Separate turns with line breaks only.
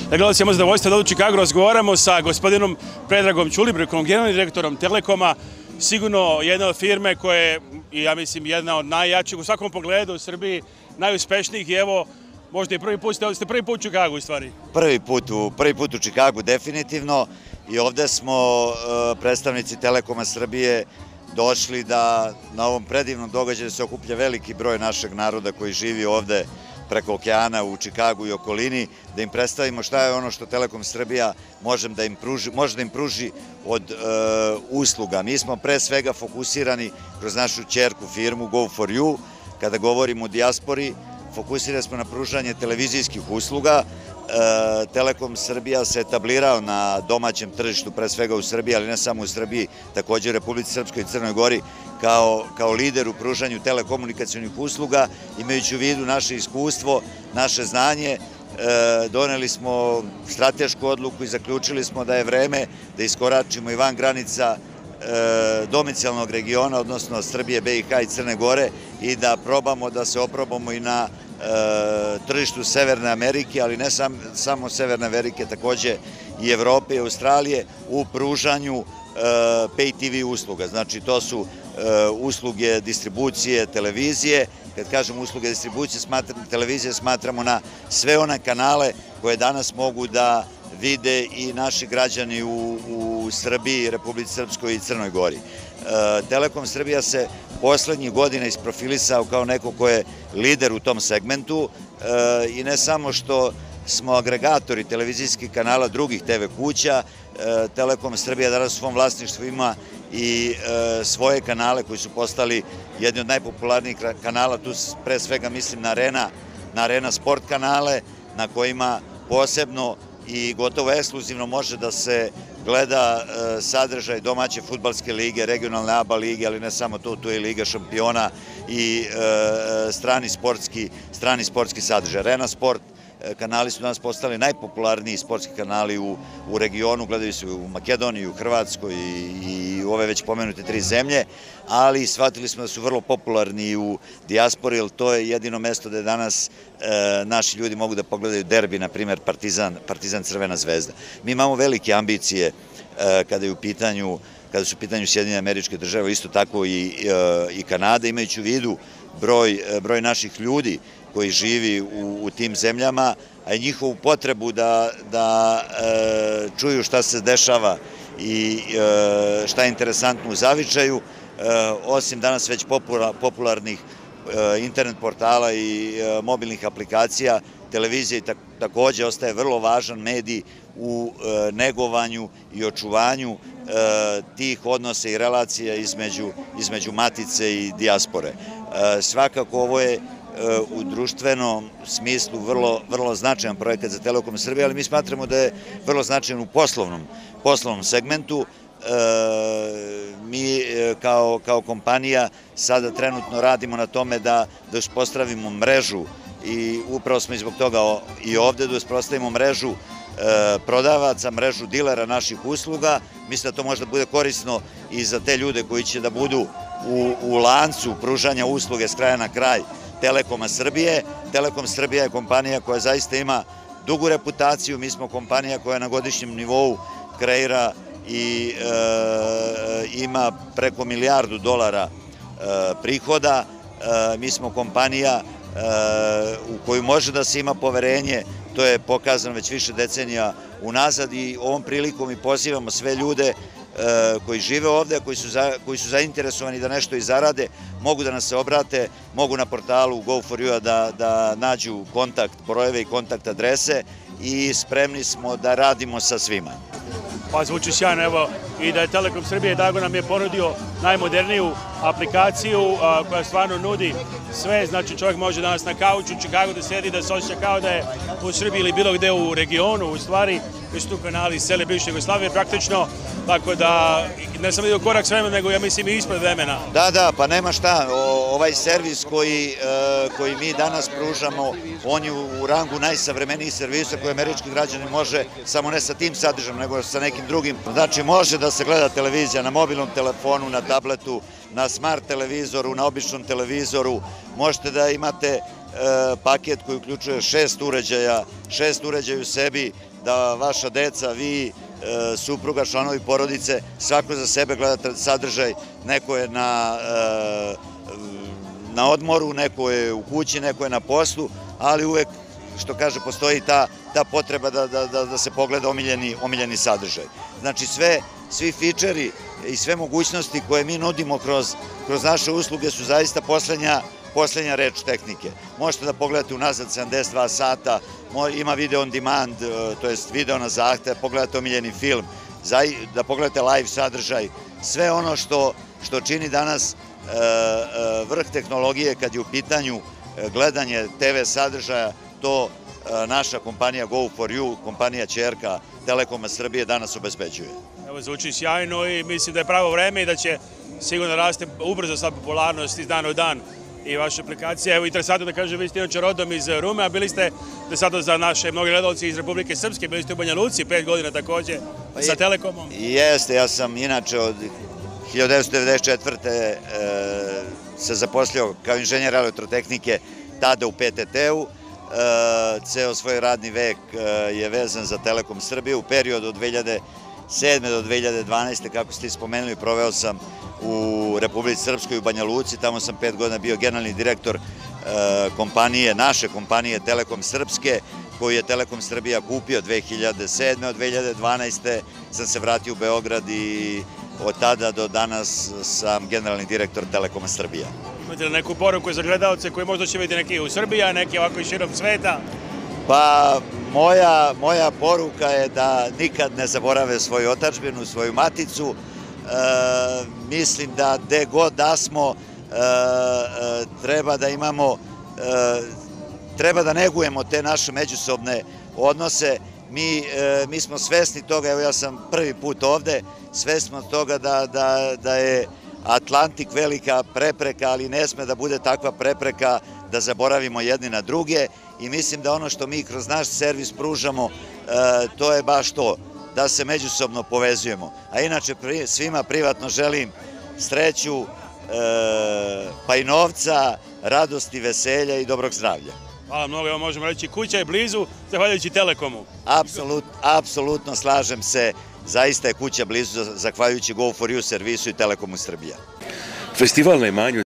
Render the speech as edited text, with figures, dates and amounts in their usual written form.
Gledalci, imamo zadovoljstvo da u Čikagu razgovaramo sa gospodinom Predragom Ćulibrkom, generalnim direktorom Telekoma, sigurno jedna od firme koja je, ja mislim, jedna od najjačih u svakom pogledu u Srbiji, najuspešnijih i evo, možda i prvi put ste prvi put u Čikagu u stvari.
Prvi put u Čikagu definitivno i ovde smo predstavnici Telekoma Srbije došli da na ovom predivnom događaju se okuplja veliki broj našeg naroda koji živi ovde preko okeana u Čikagu i okolini, da im predstavimo šta je ono što Telekom Srbija može da im pruži od usluga. Mi smo pre svega fokusirani kroz našu ćerku firmu Go4U, kada govorimo o dijaspori, fokusirani smo na pružanje televizijskih usluga. Telekom Srbija se etablirao na domaćem tržištu, pre svega u Srbiji, ali ne samo u Srbiji, također u Republici Srpskoj i Crnoj Gori, kao lider u pružanju telekomunikacionih usluga. Imajući u vidu naše iskustvo, naše znanje, doneli smo stratešku odluku i zaključili smo da je vreme da iskoračimo i van granica domicijalnog regiona, odnosno Srbije, BiH i Crne Gore, i da probamo da se oprobamo i na tržištu Severne Amerike, ali ne samo Severne Amerike, takođe i Evrope i Australije u pružanju pay TV usluga. Znači, to su usluge distribucije televizije. Kad kažem usluge distribucije televizije, smatramo na sve one kanale koje danas mogu da vide i naši građani u Srbiji, Republici Srpskoj i Crnoj Gori. Telekom Srbija se poslednjih godina isprofilisao kao neko ko je lider u tom segmentu i ne samo što smo agregatori televizijskih kanala drugih TV kuća, Telekom Srbija danas u svom vlasništvu ima i svoje kanale koji su postali jedni od najpopularnijih kanala, tu pre svega mislim na Arena sport kanale, na kojima posebno i gotovo ekskluzivno može da se gleda sadržaj domaće fudbalske lige, regionalne ABA lige, ali ne samo to, tu je Liga šampiona i strani sportski sadržaj. Arena sport kanali su danas postali najpopularniji sportski kanali u regionu, gledaju se u Makedoniji, u Hrvatskoj i u ove već pomenute 3 zemlje, ali shvatili smo da su vrlo popularni u dijaspori, jer to je jedino mesto gde danas naši ljudi mogu da pogledaju derbi, na primer Partizan Crvena zvezda. Mi imamo velike ambicije kada su u pitanju Sjedinjene Američke Države, isto tako i Kanada, imajući u vidu broj naših ljudi koji živi u tim zemljama, a i njihovu potrebu da čuju šta se dešava i šta je interesantno u zavičaju. Osim danas već popularnih internet portala i mobilnih aplikacija, televizija takođe ostaje vrlo važan medij u negovanju i očuvanju tih odnosa i relacija između matice i dijaspore. Svakako ovo je u društvenom smislu vrlo značajan projekat za Telekom Srbije, ali mi smatramo da je vrlo značajan u poslovnom segmentu. Mi kao kompanija sada trenutno radimo na tome da uspostavimo mrežu i upravo smo i zbog toga i ovde da uspostavimo mrežu prodavaca, mrežu dilera naših usluga. Mislim da to možda bude korisno i za te ljude koji će da budu u lancu pružanja usluge s kraja na kraj Telekoma Srbije. Telekom Srbija je kompanija koja zaista ima dugu reputaciju, mi smo kompanija koja na godišnjem nivou kreira i ima preko $1 milijardu prihoda. Mi smo kompanija u koju može da se ima poverenje, to je pokazano već više decenija unazad i ovom prilikom i pozivamo sve ljude koji žive ovde, koji su zainteresovani da nešto i zarade, mogu da nas se obrate, mogu na portalu Go4U da nađu kontakt brojeve i kontakt adrese i spremni smo da radimo sa svima.
Pa zvuči sjajno, evo, i da je Telekom Srbije, Dago nam je ponudio najmoderniju aplikaciju koja stvarno nudi sve, znači čovjek može danas na kauču u Čikagu da sedi, da se osjeća kao da je u Srbiji ili bilo gde u regionu, u stvari, koji su tu kanali iz cele bivše Jugoslavije praktično, tako da ne sam vidio korak s vremenom, nego ja mislim i ispred vremena.
Da, pa nema šta, ovaj servis koji mi danas pružamo, on je u rangu najsavremenijih servisa koje američki građani može, samo ne sa tim sadržajem, nego sa nekim drugim. Znači može da se gleda televizija na mobilnom telefonu, na tabletu, na smart televizoru, na običnom televizoru, možete da imate paket koji uključuje 6 uređaja u sebi, da vaša deca, vi, supruga, članovi porodice, svako za sebe gledate sadržaj, neko je na odmoru, neko je u kući, neko je na poslu, ali uvek, što kaže, postoji ta potreba da se pogleda omiljeni sadržaj. Znači svi fičeri i sve mogućnosti koje mi nudimo kroz naše usluge su zaista poslednja reč tehnike. Možete da pogledate unazad 72 sata, ima video on demand, to jest video na zahtev, pogledate omiljeni film, da pogledate live sadržaj, sve ono što čini danas vrh tehnologije kad je u pitanju gledanje TV sadržaja, to naša kompanija Go4U, kompanija ćerka Telekoma Srbije, danas obezbeđuje.
Evo, zvuči sjajno i mislim da je pravo vreme i da će sigurno raste ubrzo sa popularnost iz dana u dan i vaša aplikacija. Evo, interesantno da kažem, vi ste inače rodom iz Rume, a bili ste sada za naše mnogi gledalci iz Republike Srpske, bili ste u Banja Luci 5 godina takođe sa Telekomom.
Jeste, ja sam inače od 1994. se zaposlio kao inženjer elektrotehnike tada u PTT-u. Ceo svoj radni vek je vezan za Telekom Srbije. U periodu od 2007. do 2012. kako ste spomenuli, proveo sam u Republici Srpskoj u Banja Luci. Tamo sam 5 godina bio generalni direktor naše kompanije Telekom Srpske, koju je Telekom Srbija kupio 2007. Od 2012. sam se vratio u Beograd i od tada do danas sam generalni direktor Telekoma Srbija.
Imate li neku poruku za gledalce koji možda će vidjeti neki u Srbiji, a neki ovako i širom sveta?
Pa, moja poruka je da nikad ne zaborave svoju otadžbinu, svoju maticu. Mislim da gde god da smo, treba da negujemo te naše međusobne odnose. Mi smo svesni toga, evo ja sam prvi put ovde, svesni smo toga da je Atlantik velika prepreka, ali ne sme da bude takva prepreka da zaboravimo jedni na druge i mislim da ono što mi kroz naš servis pružamo, to je baš to, da se međusobno povezujemo. A inače svima privatno želim sreću, pa i novca, radosti, veselja i dobrog zdravlja.
Hvala mnogo, evo možemo reći kuća je blizu, zahvaljujući Telekomu.
Apsolutno slažem se, zaista je kuća blizu, zahvaljujući Go4U servisu i Telekomu Srbija.
Festival na imanju